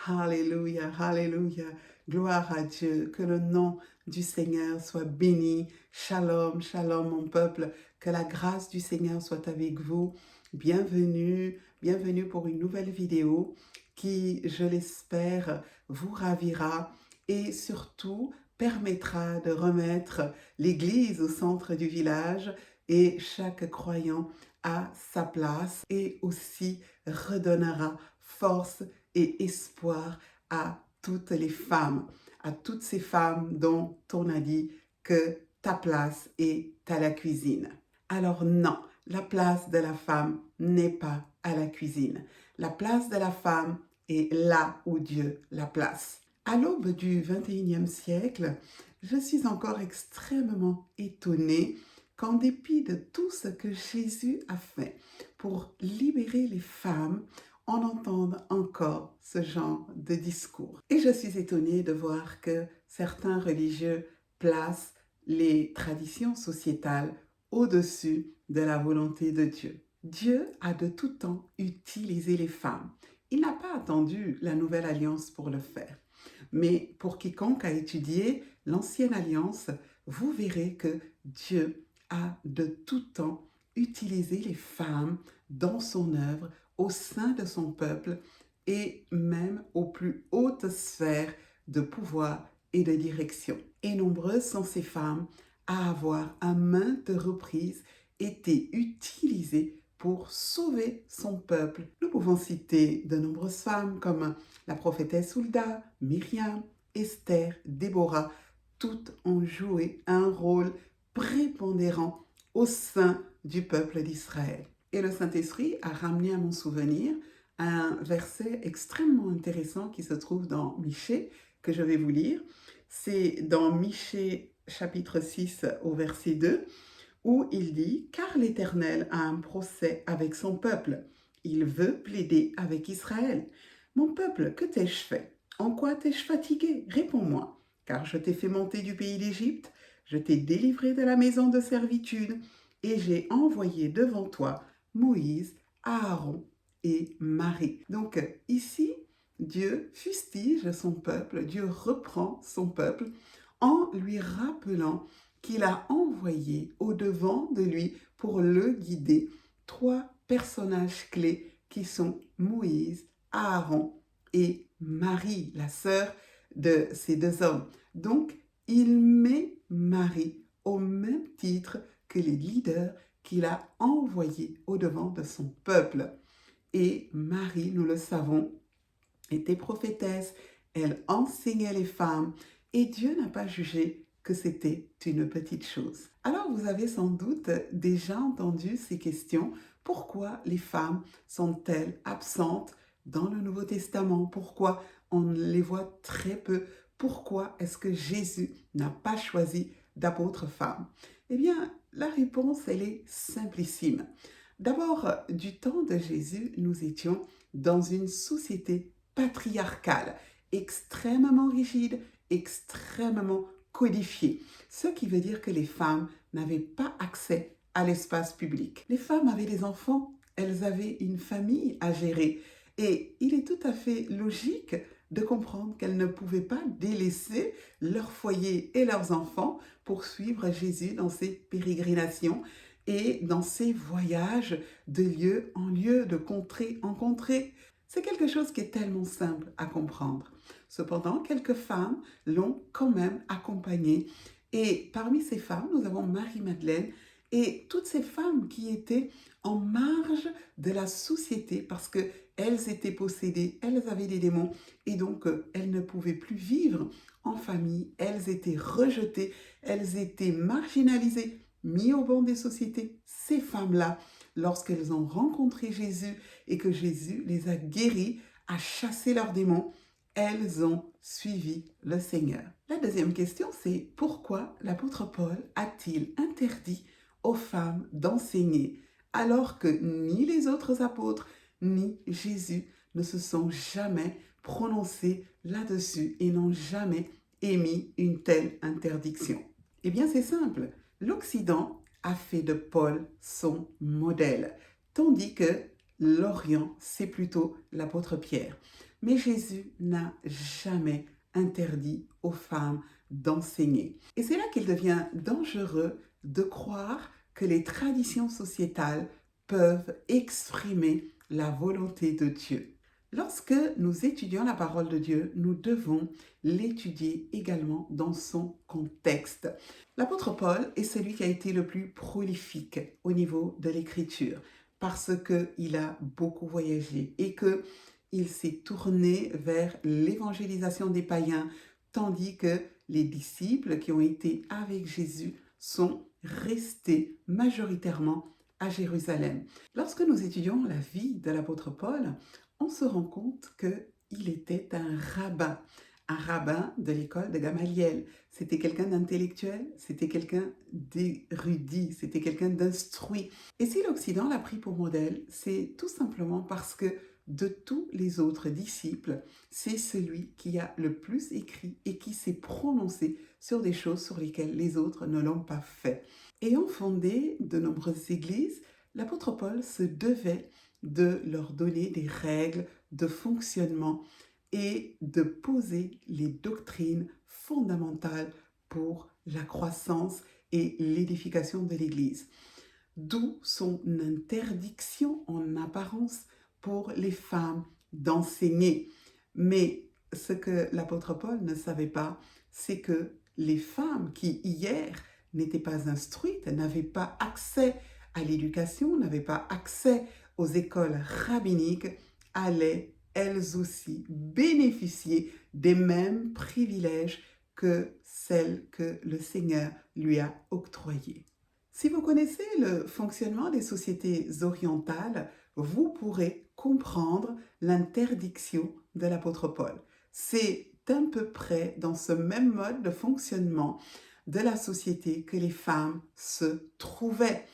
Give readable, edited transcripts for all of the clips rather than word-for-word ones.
Alléluia, Alléluia. Gloire à Dieu. Que le nom du Seigneur soit béni. Shalom, shalom mon peuple. Que la grâce du Seigneur soit avec vous. Bienvenue, bienvenue pour une nouvelle vidéo qui, je l'espère, vous ravira et surtout permettra de remettre l'Église au centre du village et chaque croyant à sa place et aussi redonnera force et espoir à toutes les femmes, à toutes ces femmes dont on a dit que ta place est à la cuisine. Alors non, la place de la femme n'est pas à la cuisine. La place de la femme est là où Dieu la place. À l'aube du 21e siècle, je suis encore extrêmement étonnée qu'en dépit de tout ce que Jésus a fait pour libérer les femmes, on entende encore ce genre de discours. Et je suis étonnée de voir que certains religieux placent les traditions sociétales au-dessus de la volonté de Dieu. Dieu a de tout temps utilisé les femmes. Il n'a pas attendu la nouvelle alliance pour le faire. Mais pour quiconque a étudié l'ancienne alliance, vous verrez que Dieu a de tout temps utilisé les femmes dans son œuvre au sein de son peuple et même aux plus hautes sphères de pouvoir et de direction. Et nombreuses sont ces femmes à avoir à maintes reprises été utilisées pour sauver son peuple. Nous pouvons citer de nombreuses femmes comme la prophétesse Hulda, Myriam, Esther, Déborah. Toutes ont joué un rôle prépondérant au sein du peuple d'Israël. Et le Saint-Esprit a ramené à mon souvenir un verset extrêmement intéressant qui se trouve dans Michée, que je vais vous lire. C'est dans Michée chapitre 6 au verset 2, où il dit « Car l'Éternel a un procès avec son peuple. Il veut plaider avec Israël. Mon peuple, que t'ai-je fait? En quoi t'ai-je fatigué? Réponds-moi. Car je t'ai fait monter du pays d'Égypte, je t'ai délivré de la maison de servitude, et j'ai envoyé devant toi Moïse, Aaron et Marie. » Donc ici, Dieu fustige son peuple, Dieu reprend son peuple en lui rappelant qu'il a envoyé au-devant de lui pour le guider 3 personnages clés qui sont Moïse, Aaron et Marie, la sœur de ces 2 hommes. Donc, il met Marie au même titre que les leaders qu'il a envoyés au-devant de son peuple. Et Marie, nous le savons, était prophétesse, elle enseignait les femmes et Dieu n'a pas jugé que c'était une petite chose. Alors vous avez sans doute déjà entendu ces questions. Pourquoi les femmes sont-elles absentes dans le Nouveau Testament? Pourquoi on les voit très peu? Pourquoi est-ce que Jésus n'a pas choisi d'apôtres femmes? Eh bien, la réponse, elle est simplissime. D'abord, du temps de Jésus, nous étions dans une société patriarcale, extrêmement rigide, extrêmement codifiée. Ce qui veut dire que les femmes n'avaient pas accès à l'espace public. Les femmes avaient des enfants, elles avaient une famille à gérer. Et il est tout à fait logique de comprendre qu'elles ne pouvaient pas délaisser leur foyer et leurs enfants pour suivre Jésus dans ses pérégrinations et dans ses voyages de lieu en lieu, de contrée en contrée. C'est quelque chose qui est tellement simple à comprendre. Cependant, quelques femmes l'ont quand même accompagnée. Et parmi ces femmes, nous avons Marie-Madeleine et toutes ces femmes qui étaient en marge de la société parce qu'elles étaient possédées, elles avaient des démons et donc elles ne pouvaient plus vivre en famille, elles étaient rejetées, elles étaient marginalisées, mises au banc des sociétés. Ces femmes-là, lorsqu'elles ont rencontré Jésus et que Jésus les a guéries, a chassé leurs démons, elles ont suivi le Seigneur. La deuxième question, c'est pourquoi l'apôtre Paul a-t-il interdit aux femmes d'enseigner alors que ni les autres apôtres ni Jésus ne se sont jamais prononcés là-dessus et n'ont jamais émis une telle interdiction? Eh bien, c'est simple. L'Occident a fait de Paul son modèle, tandis que l'Orient, c'est plutôt l'apôtre Pierre. Mais Jésus n'a jamais interdit aux femmes d'enseigner. Et c'est là qu'il devient dangereux de croire que les traditions sociétales peuvent exprimer la volonté de Dieu. Lorsque nous étudions la parole de Dieu, nous devons l'étudier également dans son contexte. L'apôtre Paul est celui qui a été le plus prolifique au niveau de l'écriture parce qu'il a beaucoup voyagé et qu'il s'est tourné vers l'évangélisation des païens, tandis que les disciples qui ont été avec Jésus sont restés majoritairement à Jérusalem. Lorsque nous étudions la vie de l'apôtre Paul, on se rend compte qu'il était un rabbin de l'école de Gamaliel. C'était quelqu'un d'intellectuel, c'était quelqu'un d'érudit, c'était quelqu'un d'instruit. Et si l'Occident l'a pris pour modèle, c'est tout simplement parce que de tous les autres disciples, c'est celui qui a le plus écrit et qui s'est prononcé sur des choses sur lesquelles les autres ne l'ont pas fait. Ayant fondé de nombreuses églises, l'apôtre Paul se devait de leur donner des règles de fonctionnement et de poser les doctrines fondamentales pour la croissance et l'édification de l'Église. D'où son interdiction en apparence pour les femmes d'enseigner. Mais ce que l'apôtre Paul ne savait pas, c'est que les femmes qui hier n'étaient pas instruites, n'avaient pas accès à l'éducation, n'avaient pas accès aux écoles rabbiniques, allaient elles aussi bénéficier des mêmes privilèges que celles que le Seigneur lui a octroyées. Si vous connaissez le fonctionnement des sociétés orientales, vous pourrez comprendre l'interdiction de l'apôtre Paul. C'est à peu près dans ce même mode de fonctionnement de la société que les femmes se trouvaient.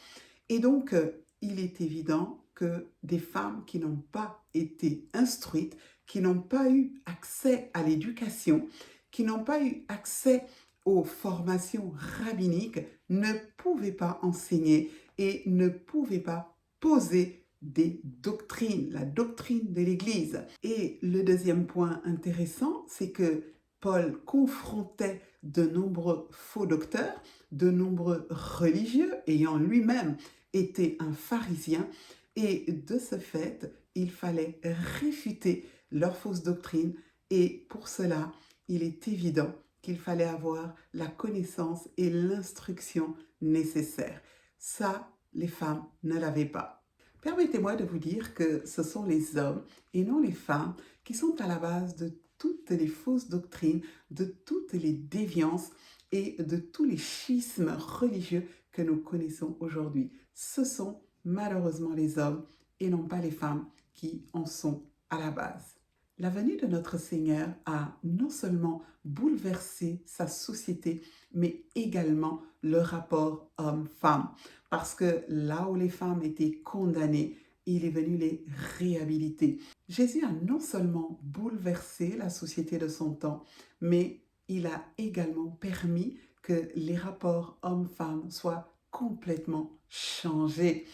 Et donc, il est évident que des femmes qui n'ont pas été instruites, qui n'ont pas eu accès à l'éducation, qui n'ont pas eu accès aux formations rabbiniques, ne pouvaient pas enseigner et ne pouvaient pas poser des doctrines, la doctrine de l'Église. Et le deuxième point intéressant, c'est que Paul confrontait de nombreux faux docteurs, de nombreux religieux ayant lui-même était un pharisien et de ce fait, il fallait réfuter leurs fausses doctrines et pour cela, il est évident qu'il fallait avoir la connaissance et l'instruction nécessaires. Ça, les femmes ne l'avaient pas. Permettez-moi de vous dire que ce sont les hommes et non les femmes qui sont à la base de toutes les fausses doctrines, de toutes les déviances et de tous les schismes religieux que nous connaissons aujourd'hui. Ce sont malheureusement les hommes et non pas les femmes qui en sont à la base. La venue de notre Seigneur a non seulement bouleversé sa société, mais également le rapport homme-femme. Parce que là où les femmes étaient condamnées, il est venu les réhabiliter. Jésus a non seulement bouleversé la société de son temps, mais il a également permis que les rapports hommes-femmes soient complètement changés.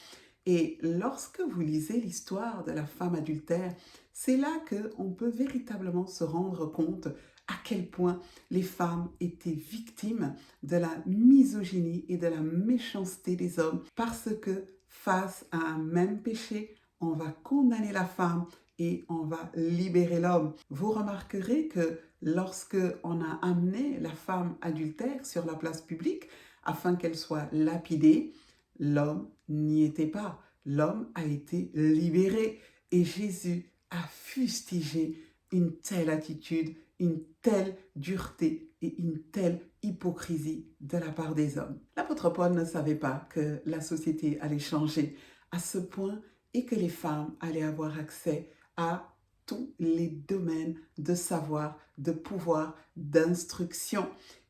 Et lorsque vous lisez l'histoire de la femme adultère, c'est là qu'on peut véritablement se rendre compte à quel point les femmes étaient victimes de la misogynie et de la méchanceté des hommes parce que face à un même péché, on va condamner la femme et on va libérer l'homme. Vous remarquerez que lorsque on a amené la femme adultère sur la place publique afin qu'elle soit lapidée, l'homme n'y était pas. L'homme a été libéré et Jésus a fustigé une telle attitude, une telle dureté et une telle hypocrisie de la part des hommes. L'apôtre Paul ne savait pas que la société allait changer à ce point et que les femmes allaient avoir accès à tous les domaines de savoir, de pouvoir, d'instruction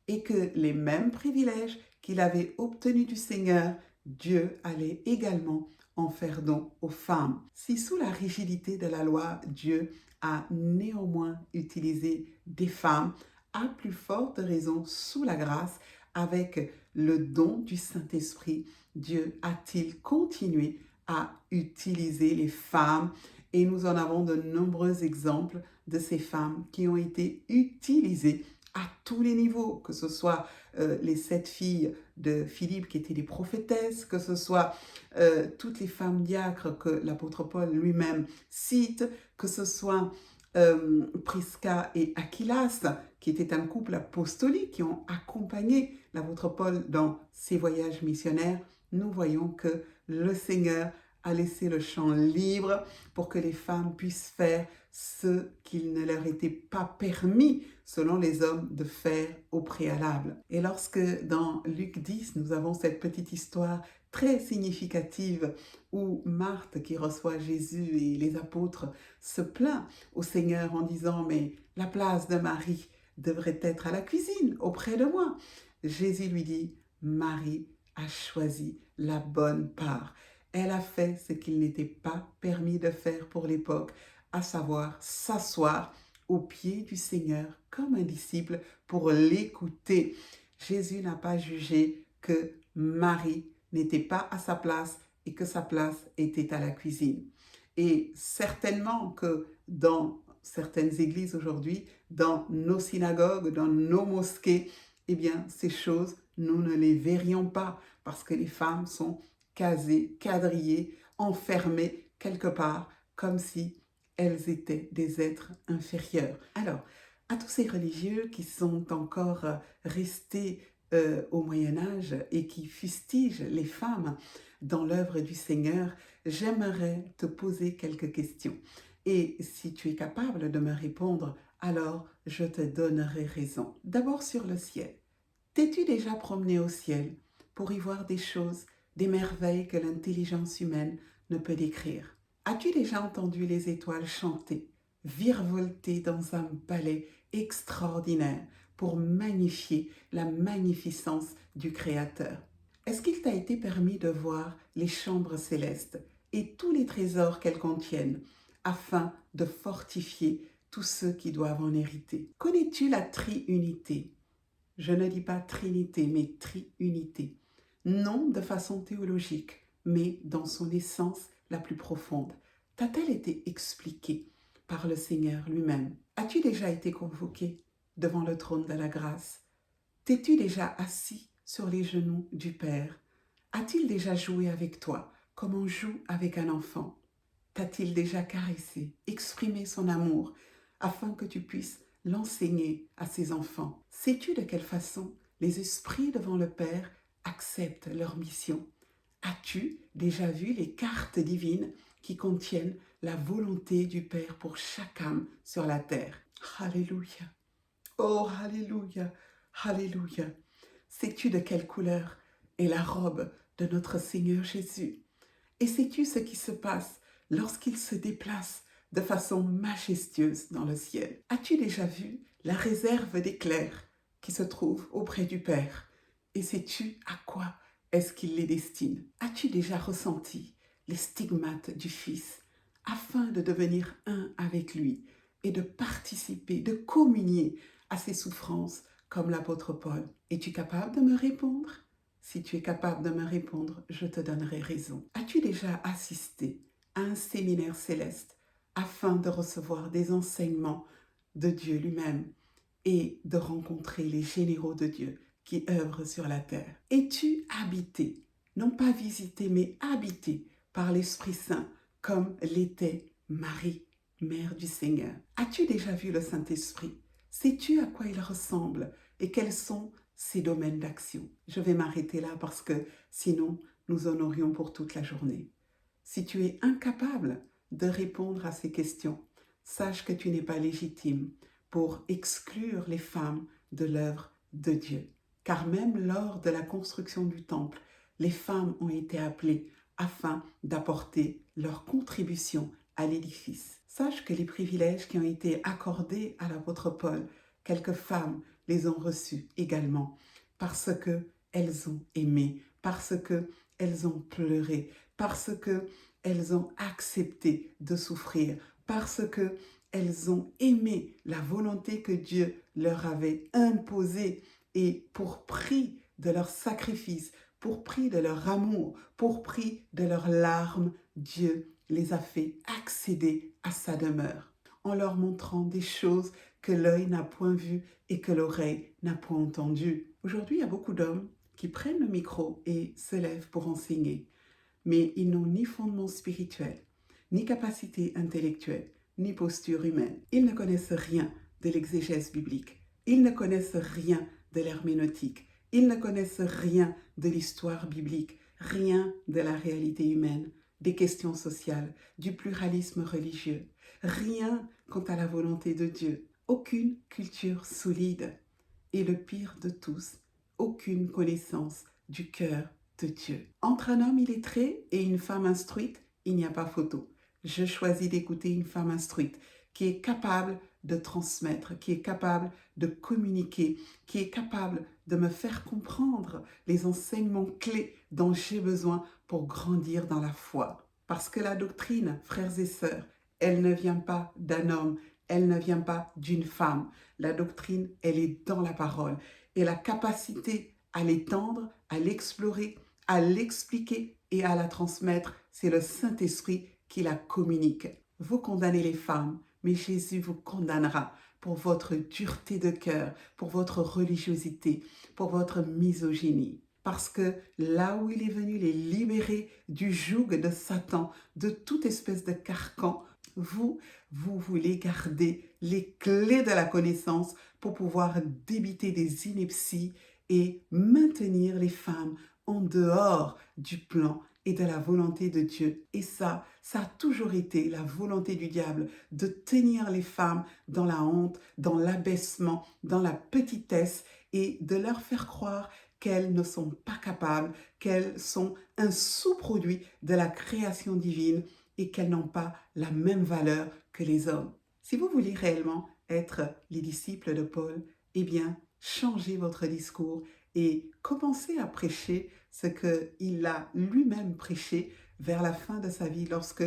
et que les mêmes privilèges qu'il avait obtenus du Seigneur, Dieu allait également en faire don aux femmes. Si sous la rigidité de la loi, Dieu a néanmoins utilisé des femmes, à plus forte raison sous la grâce, avec le don du Saint-Esprit, Dieu a-t-il continué à utiliser les femmes Et nous en avons de nombreux exemples de ces femmes qui ont été utilisées à tous les niveaux, que ce soit les 7 filles de Philippe qui étaient des prophétesses, que ce soit toutes les femmes diacres que l'apôtre Paul lui-même cite, que ce soit Prisca et Aquilas, qui étaient un couple apostolique qui ont accompagné l'apôtre Paul dans ses voyages missionnaires. Nous voyons que le Seigneur a laissé le champ libre pour que les femmes puissent faire ce qu'il ne leur était pas permis, selon les hommes, de faire au préalable. Et lorsque dans Luc 10, nous avons cette petite histoire très significative où Marthe, qui reçoit Jésus et les apôtres, se plaint au Seigneur en disant « Mais la place de Marie devrait être à la cuisine, auprès de moi. » Jésus lui dit « Marie a choisi la bonne part. Elle a fait ce qu'il n'était pas permis de faire pour l'époque, à savoir s'asseoir aux pieds du Seigneur comme un disciple pour l'écouter. » Jésus n'a pas jugé que Marie n'était pas à sa place et que sa place était à la cuisine. Et certainement que dans certaines églises aujourd'hui, dans nos synagogues, dans nos mosquées, eh bien, ces choses, nous ne les verrions pas parce que les femmes sont casées, quadrillées, enfermées quelque part, comme si elles étaient des êtres inférieurs. Alors, à tous ces religieux qui sont encore restés au Moyen-Âge et qui fustigent les femmes dans l'œuvre du Seigneur, j'aimerais te poser quelques questions. Et si tu es capable de me répondre, alors je te donnerai raison. D'abord sur le ciel. T'es-tu déjà promené au ciel pour y voir des choses, des merveilles que l'intelligence humaine ne peut décrire? As-tu déjà entendu les étoiles chanter, virevolter dans un ballet extraordinaire pour magnifier la magnificence du Créateur? Est-ce qu'il t'a été permis de voir les chambres célestes et tous les trésors qu'elles contiennent afin de fortifier tous ceux qui doivent en hériter? Connais-tu la triunité? Je ne dis pas trinité, mais triunité. Non de façon théologique, mais dans son essence la plus profonde. T'a-t-elle été expliquée par le Seigneur lui-même? As-tu déjà été convoqué devant le trône de la grâce? T'es-tu déjà assis sur les genoux du Père? A-t-il déjà joué avec toi comme on joue avec un enfant? T'a-t-il déjà caressé, exprimé son amour afin que tu puisses l'enseigner à ses enfants? Sais-tu de quelle façon les esprits devant le Père acceptent leur mission? As-tu déjà vu les cartes divines qui contiennent la volonté du Père pour chaque âme sur la terre? Alléluia! Oh, alléluia! Alléluia! Sais-tu de quelle couleur est la robe de notre Seigneur Jésus? Et sais-tu ce qui se passe lorsqu'il se déplace de façon majestueuse dans le ciel? As-tu déjà vu la réserve d'éclairs qui se trouve auprès du Père? Et sais-tu à quoi est-ce qu'il les destine? As-tu déjà ressenti les stigmates du Fils afin de devenir un avec lui et de participer, de communier à ses souffrances comme l'apôtre Paul? Es-tu capable de me répondre? Si tu es capable de me répondre, je te donnerai raison. As-tu déjà assisté à un séminaire céleste afin de recevoir des enseignements de Dieu lui-même et de rencontrer les généraux de Dieu qui œuvrent sur la terre? Es-tu habité, non pas visité, mais habité par l'Esprit Saint comme l'était Marie, mère du Seigneur? As-tu déjà vu le Saint-Esprit? Sais-tu à quoi il ressemble et quels sont ses domaines d'action? Je vais m'arrêter là parce que sinon nous en aurions pour toute la journée. Si tu es incapable de répondre à ces questions, sache que tu n'es pas légitime pour exclure les femmes de l'œuvre de Dieu. Car même lors de la construction du temple, les femmes ont été appelées afin d'apporter leur contribution à l'édifice. Sache que les privilèges qui ont été accordés à l'apôtre Paul, quelques femmes les ont reçus également parce qu'elles ont aimé, parce qu'elles ont pleuré, parce qu'elles ont accepté de souffrir, parce qu'elles ont aimé la volonté que Dieu leur avait imposée et pour prix de leur sacrifice, pour prix de leur amour, pour prix de leurs larmes, Dieu les a fait accéder à sa demeure, en leur montrant des choses que l'œil n'a point vues et que l'oreille n'a point entendues. Aujourd'hui, il y a beaucoup d'hommes qui prennent le micro et se lèvent pour enseigner, mais ils n'ont ni fondement spirituel, ni capacité intellectuelle, ni posture humaine. Ils ne connaissent rien de l'exégèse biblique. Ils ne connaissent rien de l'herméneutique. Ils ne connaissent rien de l'histoire biblique, rien de la réalité humaine, des questions sociales, du pluralisme religieux, rien quant à la volonté de Dieu, aucune culture solide. Et le pire de tous, aucune connaissance du cœur de Dieu. Entre un homme illettré et une femme instruite, il n'y a pas photo. Je choisis d'écouter une femme instruite qui est capable de transmettre, qui est capable de communiquer, qui est capable de me faire comprendre les enseignements clés dont j'ai besoin pour grandir dans la foi. Parce que la doctrine, frères et sœurs, elle ne vient pas d'un homme, elle ne vient pas d'une femme. La doctrine, elle est dans la parole. Et la capacité à l'étendre, à l'explorer, à l'expliquer et à la transmettre, c'est le Saint-Esprit qui la communique. Vous condamnez les femmes, mais Jésus vous condamnera pour votre dureté de cœur, pour votre religiosité, pour votre misogynie. Parce que là où il est venu les libérer du joug de Satan, de toute espèce de carcan, vous voulez garder les clés de la connaissance pour pouvoir débiter des inepties et maintenir les femmes en dehors du plan et de la volonté de Dieu. Et ça a toujours été la volonté du diable, de tenir les femmes dans la honte, dans l'abaissement, dans la petitesse et de leur faire croire qu'elles ne sont pas capables, qu'elles sont un sous-produit de la création divine et qu'elles n'ont pas la même valeur que les hommes. Si vous voulez réellement être les disciples de Paul, eh bien, changez votre discours et commencez à prêcher ce qu'il a lui-même prêché vers la fin de sa vie lorsque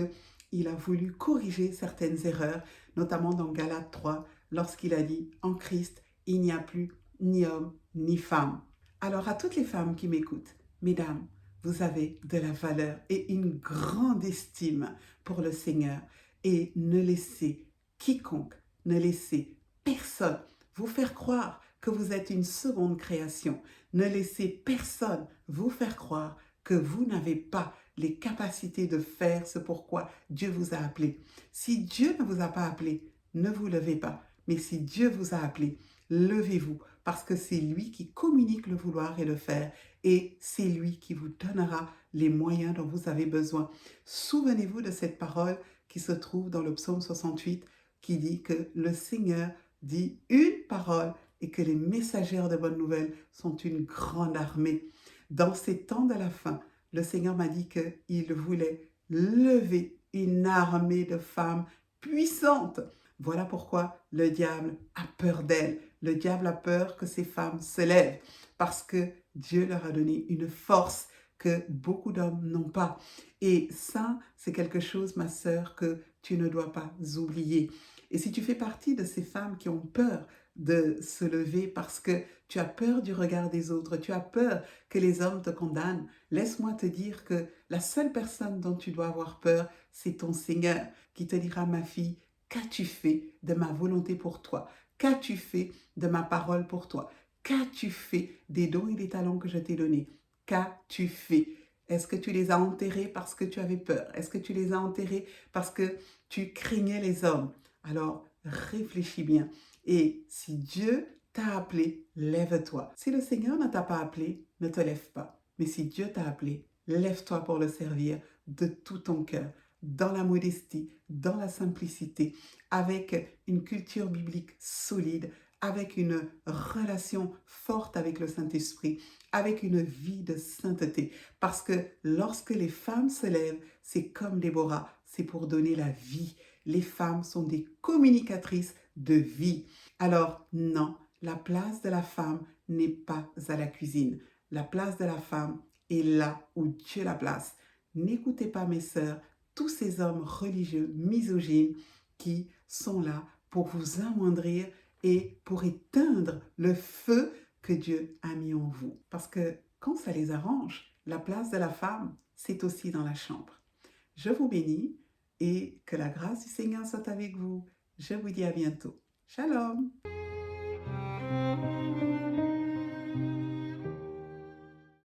il a voulu corriger certaines erreurs, notamment dans Galates 3, lorsqu'il a dit « En Christ, il n'y a plus ni homme ni femme ». Alors à toutes les femmes qui m'écoutent, mesdames, vous avez de la valeur et une grande estime pour le Seigneur. Et ne laissez quiconque, ne laissez personne vous faire croire que vous êtes une seconde création. Ne laissez personne vous faire croire que vous n'avez pas les capacités de faire ce pourquoi Dieu vous a appelé. Si Dieu ne vous a pas appelé, ne vous levez pas. Mais si Dieu vous a appelé, levez-vous parce que c'est lui qui communique le vouloir et le faire et c'est lui qui vous donnera les moyens dont vous avez besoin. Souvenez-vous de cette parole qui se trouve dans le psaume 68 qui dit que le Seigneur dit une parole et que les messagères de bonnes nouvelles sont une grande armée. Dans ces temps de la fin, le Seigneur m'a dit qu'il voulait lever une armée de femmes puissantes. Voilà pourquoi le diable a peur d'elles. Le diable a peur que ces femmes se lèvent parce que Dieu leur a donné une force que beaucoup d'hommes n'ont pas. Et ça, c'est quelque chose, ma sœur, que tu ne dois pas oublier. Et si tu fais partie de ces femmes qui ont peur de se lever parce que tu as peur du regard des autres, tu as peur que les hommes te condamnent, laisse-moi te dire que la seule personne dont tu dois avoir peur, c'est ton Seigneur qui te dira, ma fille, qu'as-tu fait de ma volonté pour toi? Qu'as-tu fait de ma parole pour toi? Qu'as-tu fait des dons et des talents que je t'ai donnés? Qu'as-tu fait? Est-ce que tu les as enterrés parce que tu avais peur? Est-ce que tu les as enterrés parce que tu craignais les hommes? Alors, réfléchis bien. Et si Dieu t'a appelé, lève-toi. Si le Seigneur ne t'a pas appelé, ne te lève pas. Mais si Dieu t'a appelé, lève-toi pour le servir de tout ton cœur, dans la modestie, dans la simplicité, avec une culture biblique solide, avec une relation forte avec le Saint-Esprit, avec une vie de sainteté. Parce que lorsque les femmes se lèvent, c'est comme Déborah, c'est pour donner la vie. Les femmes sont des communicatrices de vie. Alors non, la place de la femme n'est pas à la cuisine. La place de la femme est là où Dieu la place. N'écoutez pas, mes sœurs, tous ces hommes religieux misogynes qui sont là pour vous amoindrir et pour éteindre le feu que Dieu a mis en vous. Parce que quand ça les arrange, la place de la femme, c'est aussi dans la chambre. Je vous bénis, et que la grâce du Seigneur soit avec vous. Je vous dis à bientôt. Shalom.